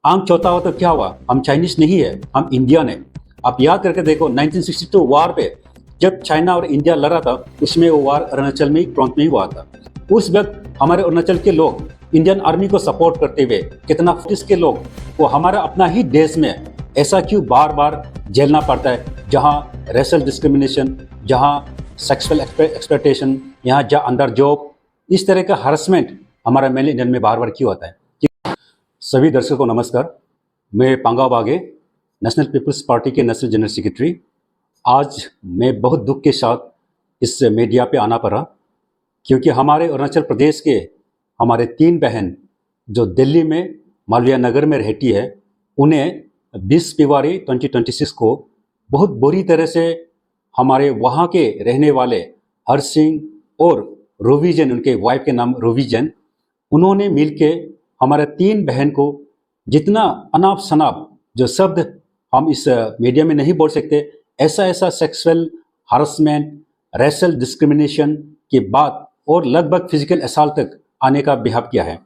आंख चौथा हो तो क्या हुआ, हम चाइनीज नहीं है, हम इंडियन है। आप याद करके देखो 1962 वार पे जब चाइना और इंडिया लड़ा था, उसमें वो वार अरुणाचल में प्रांत में ही हुआ था। उस वक्त हमारे अरुणाचल के लोग इंडियन आर्मी को सपोर्ट करते हुए कितना के लोग वो हमारा अपना ही देश में ऐसा क्यों बार बार झेलना पड़ता है, जहाँ रेशल डिस्क्रिमिनेशन, जहाँ सेक्सुअल एक्सप्लॉयटेशन, यहाँ जहाँ अंडर जॉब, इस तरह का हरासमेंट हमारा मेल इंडियन में बार बार क्यों होता है। सभी दर्शकों को नमस्कार, मैं पांगा बागे, नेशनल पीपल्स पार्टी के नेशनल जनरल सेक्रेटरी। आज मैं बहुत दुख के साथ इस मीडिया पे आना पड़ा, क्योंकि हमारे अरुणाचल प्रदेश के हमारे 3 बहन जो दिल्ली में मालवीय नगर में रहती है, उन्हें 20 फरवरी 2026 को बहुत बुरी तरह से हमारे वहाँ के रहने वाले हर सिंह और रोवीजन, उनके वाइफ के नाम रोवीजन, उन्होंने मिलके हमारे 3 बहन को जितना अनाप शनाप जो शब्द हम इस मीडिया में नहीं बोल सकते, ऐसा सेक्सुअल हरासमेंट, रेशल डिस्क्रिमिनेशन की बात और लगभग फिजिकल असॉल्ट तक आने का बिहेव किया है।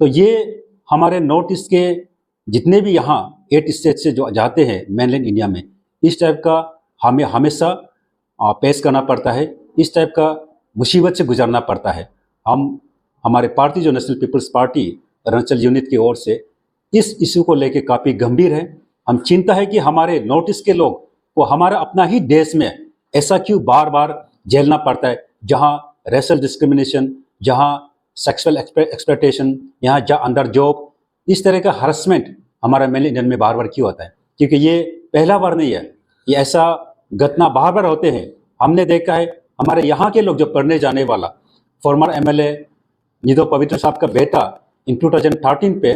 तो ये हमारे नॉर्थ ईस्ट के जितने भी यहाँ 8 स्टेट से जो जाते हैं मेनलैंड इंडिया में, इस टाइप का हमें हमेशा पेश करना पड़ता है, इस टाइप का मुसीबत से गुजरना पड़ता है। हमारे पार्टी जो National People's Party Arunachal unit की ओर से इस इशू को लेकर काफ़ी गंभीर है। हम चिंता है कि हमारे नॉर्थ ईस्ट के लोग को हमारा अपना ही देश में ऐसा क्यों बार बार झेलना पड़ता है, जहाँ रेशल डिस्क्रिमिनेशन, जहाँ सेक्सुअल एक्सप्लॉयटेशन, यहाँ जहाँ अंडर जॉब, इस तरह का हरासमेंट हमारा मेल इंडियन में बार बार क्यों होता है। क्योंकि ये पहला बार नहीं है, ये ऐसा घटना बार बार होते हैं। हमने देखा है हमारे यहाँ के लोग जो पढ़ने जाने वाला फॉर्मर MLA निधो पवित्र साहब का बेटा इन 2013 पे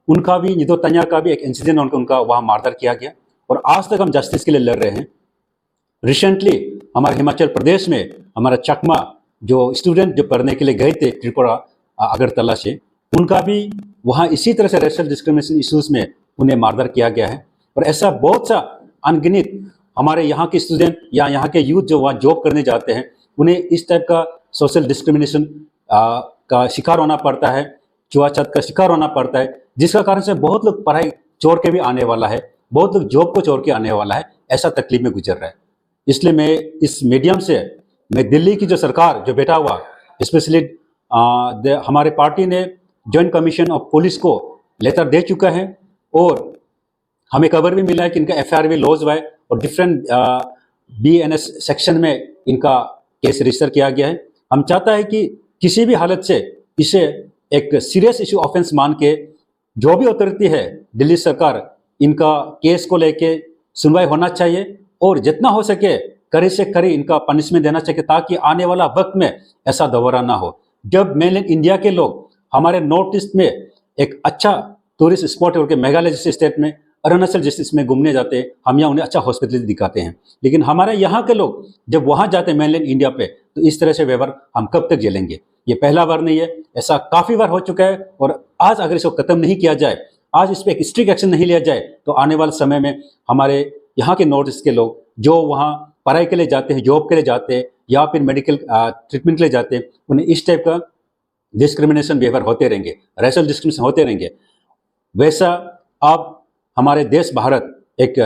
उनका भी, निधो तन्या का भी एक इंसिडेंट उनका वहाँ मारधर किया गया, और आज तक हम जस्टिस के लिए लड़ रहे हैं। रिसेंटली हमारे हिमाचल प्रदेश में हमारा चकमा जो स्टूडेंट जो पढ़ने के लिए गए थे त्रिपुरा अगरतला से, उनका भी वहाँ इसी तरह से रेशल डिस्क्रिमिनेशन इश्यूज में उन्हें मारधर किया गया है। और ऐसा बहुत सा अनगिनत हमारे यहाँ के स्टूडेंट या यहाँ के यूथ जो वहाँ जॉब करने जाते हैं, उन्हें इस टाइप का सोशल डिस्क्रिमिनेशन का शिकार होना पड़ता है, छुआछूत का शिकार होना पड़ता है, जिसका कारण से बहुत लोग पढ़ाई छोड़ के भी आने वाला है, बहुत लोग जॉब को छोड़ के आने वाला है, ऐसा तकलीफ में गुजर रहा है। इसलिए मैं इस मीडियम से मैं दिल्ली की जो सरकार जो बैठा हुआ, स्पेशली हमारे पार्टी ने जॉइंट कमीशन ऑफ पुलिस को लेटर दे चुका है, और हमें खबर भी मिला है कि इनका FIR भी लॉन्च हुआ है और डिफरेंट BNS सेक्शन में इनका केस रजिस्टर किया गया है। हम चाहता है कि किसी भी हालत से इसे एक सीरियस इशू ऑफेंस मान के जो भी अथॉरिटी है दिल्ली सरकार, इनका केस को लेके सुनवाई होना चाहिए, और जितना हो सके कड़ी से कड़ी इनका पनिशमेंट देना चाहिए, ताकि आने वाला वक्त में ऐसा दोबारा ना हो। जब मेनलैंड इंडिया के लोग हमारे नॉर्थ ईस्ट में एक अच्छा टूरिस्ट स्पॉट है, मेघालय जैसे स्टेट में, अरुणाचल जैसे इसमें घूमने जाते हैं, हम यहाँ उन्हें अच्छा हॉस्पिटल दिखाते हैं, लेकिन हमारे यहाँ के लोग जब वहाँ जाते हैं मेनलैंड इंडिया पे, तो इस तरह से व्यवहार हम कब तक झेलेंगे। ये पहला बार नहीं है, ऐसा काफ़ी बार हो चुका है, और आज अगर इसको खत्म नहीं किया जाए, आज इस पर एक स्ट्रिक्ट एक्शन नहीं लिया जाए, तो आने वाले समय में हमारे यहाँ के नॉर्थ ईस्ट के लोग जो वहाँ पढ़ाई के लिए जाते हैं, जॉब के लिए जाते हैं, या फिर मेडिकल ट्रीटमेंट के लिए जाते हैं, उन्हें इस टाइप का डिस्क्रिमिनेशन व्यवहार होते रहेंगे, रेशल डिस्क्रिमिनेशन होते रहेंगे। वैसा अब हमारे देश भारत एक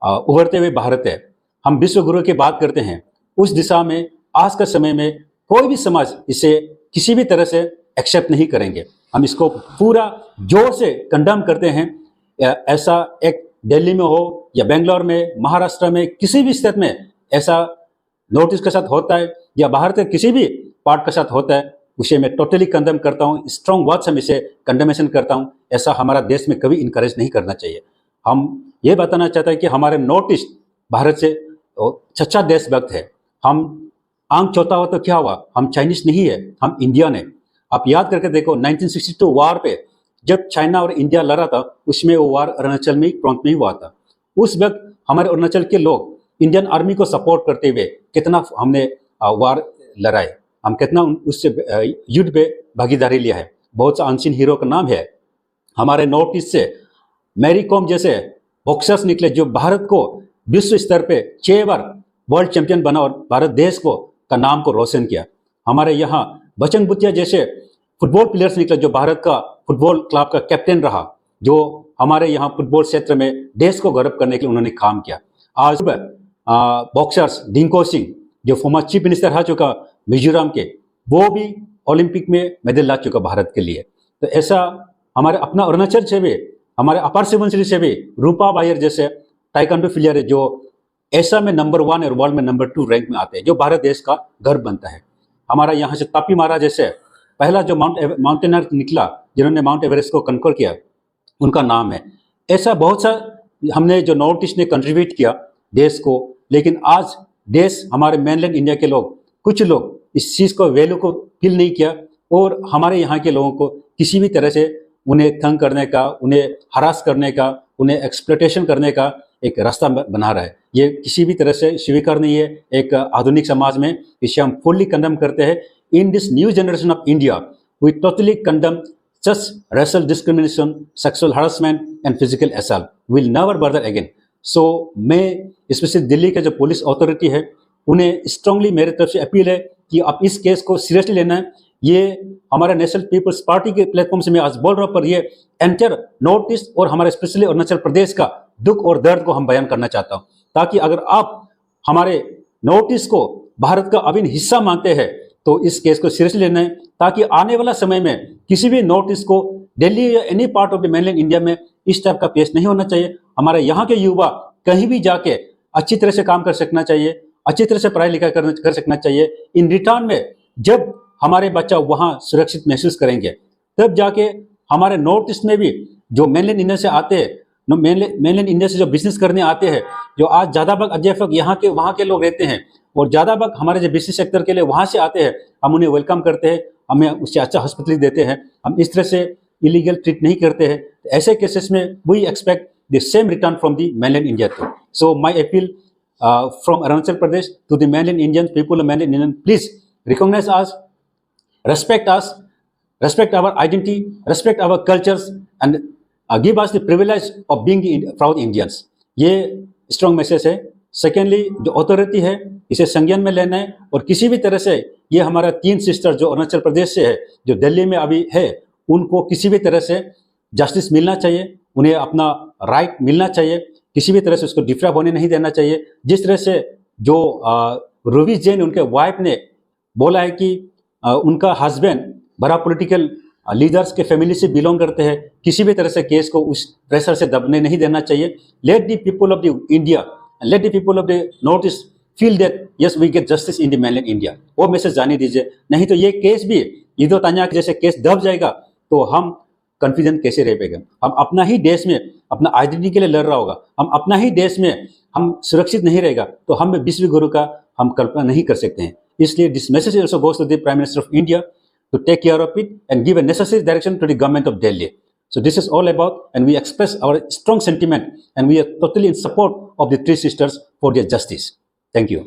उभरते हुए भारत है, हम विश्व गुरु की बात करते हैं, उस दिशा में आज के समय में कोई भी समाज इसे किसी भी तरह से एक्सेप्ट नहीं करेंगे। हम इसको पूरा जोर से कंडेम करते हैं। ऐसा एक दिल्ली में हो या बेंगलोर में, महाराष्ट्र में, किसी भी स्टेट में ऐसा नॉर्थ ईस्ट के साथ होता है या भारत के किसी भी पार्ट के साथ होता है, उसे मैं टोटली कंडेम करता हूँ, स्ट्रॉन्ग वर्ड से मैं इसे कंडेमेशन करता हूँ। ऐसा हमारा देश में कभी इनकरेज नहीं करना चाहिए। हम ये बताना चाहते हैं कि हमारे नॉर्थ ईस्ट भारत से सच्चा देशभक्त है। हम आंख चौथा हो तो क्या हुआ, हम चाइनीज नहीं है, हम इंडियन है। आप याद करके देखो 1962 वार पे जब चाइना और इंडिया लड़ा था, उसमें वो वार अरुणाचल में प्रांत में ही हुआ था। उस वक्त हमारे अरुणाचल के लोग इंडियन आर्मी को सपोर्ट करते हुए कितना हमने वार लड़ाए, हम कितना उससे युद्ध में भागीदारी लिया है। बहुत सा अनसीन हीरो का नाम है। हमारे नॉर्थ ईस्ट से मैरी कॉम जैसे बॉक्सर्स निकले जो भारत को विश्व स्तर पे 6 बार वर्ल्ड चैंपियन बना और भारत देश को का नाम को रोशन किया। हमारे यहाँ बचन भूतिया जैसे फुटबॉल प्लेयर्स निकले जो भारत का फुटबॉल क्लब का कैप्टन रहा, जो हमारे यहाँ फुटबॉल क्षेत्र में देश को गौरव करने के लिए उन्होंने काम किया। आज बॉक्सर्स डिंको सिंह जो फॉर्मर चीफ मिनिस्टर रह चुका मिजोरम के, वो भी ओलंपिक में मेडल ला चुका भारत के लिए। तो ऐसा हमारे अपना अरुणाचल से भी, हमारे अपार सुबनसिरी से भी रूपा बायर जैसे ताइक्वांडो प्लेयर है जो एशिया में नंबर 1 और वर्ल्ड में नंबर 2 रैंक में आते हैं, जो भारत देश का गर्व बनता है। हमारा यहाँ से तापी मारा जैसे पहला जो माउंटेनर निकला जिन्होंने माउंट एवरेस्ट को कंकर किया, उनका नाम है। ऐसा बहुत सा हमने जो नॉर्थ ईस्ट ने कंट्रीब्यूट किया देश को, लेकिन आज देश हमारे मेनलैंड इंडिया के लोग, कुछ लोग इस चीज़ को वैल्यू को फील नहीं किया और हमारे यहाँ के लोगों को किसी भी तरह से उन्हें तंग करने का, उन्हें हरास करने का, उन्हें एक्सप्लॉयटेशन करने का एक रास्ता बना रहा है। ये किसी भी तरह से स्वीकार नहीं है एक आधुनिक समाज में। इसे हम फुल्ली कंडेम करते हैं। In this new generation of India we totally condemn such racial discrimination, sexual harassment and physical assault will never bother again. So मैं स्पेशली दिल्ली के जो पुलिस अथॉरिटी है उन्हें स्ट्रांगली मेरे तरफ से अपील है कि आप इस केस को सीरियसली लेना है। ये हमारे नेशनल पीपल्स पार्टी के प्लेटफॉर्म से मैं आज बोल रहा हूँ, पर ये एंटायर नॉर्थ ईस्ट और हमारे स्पेशली अरुणाचल प्रदेश का दुख और दर्द को हम बयान करना चाहता हूँ, ताकि अगर आप हमारे नॉर्थ ईस्ट को भारत का अभिन्न हिस्सा मानते हैं तो इस केस को सीरियसली लेना है, ताकि आने वाला समय में किसी भी नॉर्थ ईस्ट को दिल्ली या any part of the mainland India में इस टाइप का पेश नहीं होना चाहिए। हमारे यहाँ के युवा कहीं भी जाके अच्छी तरह से काम कर सकना चाहिए, अच्छी तरह से पढ़ाई लिखाई कर सकना चाहिए। इन रिटर्न में जब हमारे बच्चा वहाँ सुरक्षित महसूस करेंगे तब जाके हमारे नॉर्थ ईस्ट में भी जो मेनलैंड इंडिया से आते हैं, मेनलैंड इंडिया से जो बिजनेस करने आते हैं, जो आज ज़्यादा भाग अध्यापक यहाँ के वहाँ के लोग रहते हैं और ज़्यादा भाग हमारे जो बिजनेस सेक्टर के लिए वहाँ से आते हैं, हम उन्हें वेलकम करते हैं, हमें उससे अच्छा हॉस्पिटल देते हैं, हम इस तरह से इलीगल ट्रीट नहीं करते हैं। ऐसे केसेस में we expect the same return from the mainland India too. So my appeal from Arunachal Pradesh to the mainland Indians, people of mainland Indian, please recognize us, respect our identity, respect our cultures, and give us the privilege of being the proud Indians. ये strong message है। Secondly, जो authority है इसे संज्ञान में लेना है और किसी भी तरह से ये हमारा 3 सिस्टर जो अरुणाचल प्रदेश से है, जो दिल्ली में अभी है, उनको किसी भी तरह से जस्टिस मिलना चाहिए, उन्हें अपना राइट मिलना चाहिए, किसी भी तरह से उसको डिफ्राइब होने नहीं देना चाहिए। जिस तरह से जो रूबी जैन उनके वाइफ ने बोला है कि उनका हस्बैंड बड़ा पॉलिटिकल लीडर्स के फैमिली से बिलोंग करते हैं, किसी भी तरह से केस को उस प्रेशर से दबने नहीं देना चाहिए। Let the people of the India, let the people of the North East feel that yes we get justice in the mainland India. वो मैसेज जाने दीजिए, नहीं तो ये केस भी ईदो तान्या जैसे केस दब जाएगा तो हम कॉन्फिडेंट कैसे रह पाएगा। हम अपना ही देश में अपना आइडेंटिटी के लिए लड़ रहा होगा, हम अपना ही देश में हम सुरक्षित नहीं रहेगा तो हम विश्व गुरु का हम कल्पना नहीं कर सकते हैं। इसलिए this message also goes to the Prime Minister of India to take care of it and give a necessary direction to the government of Delhi. So this is all about and we express our strong sentiment and we are totally in support of the 3 sisters for their justice. Thank you.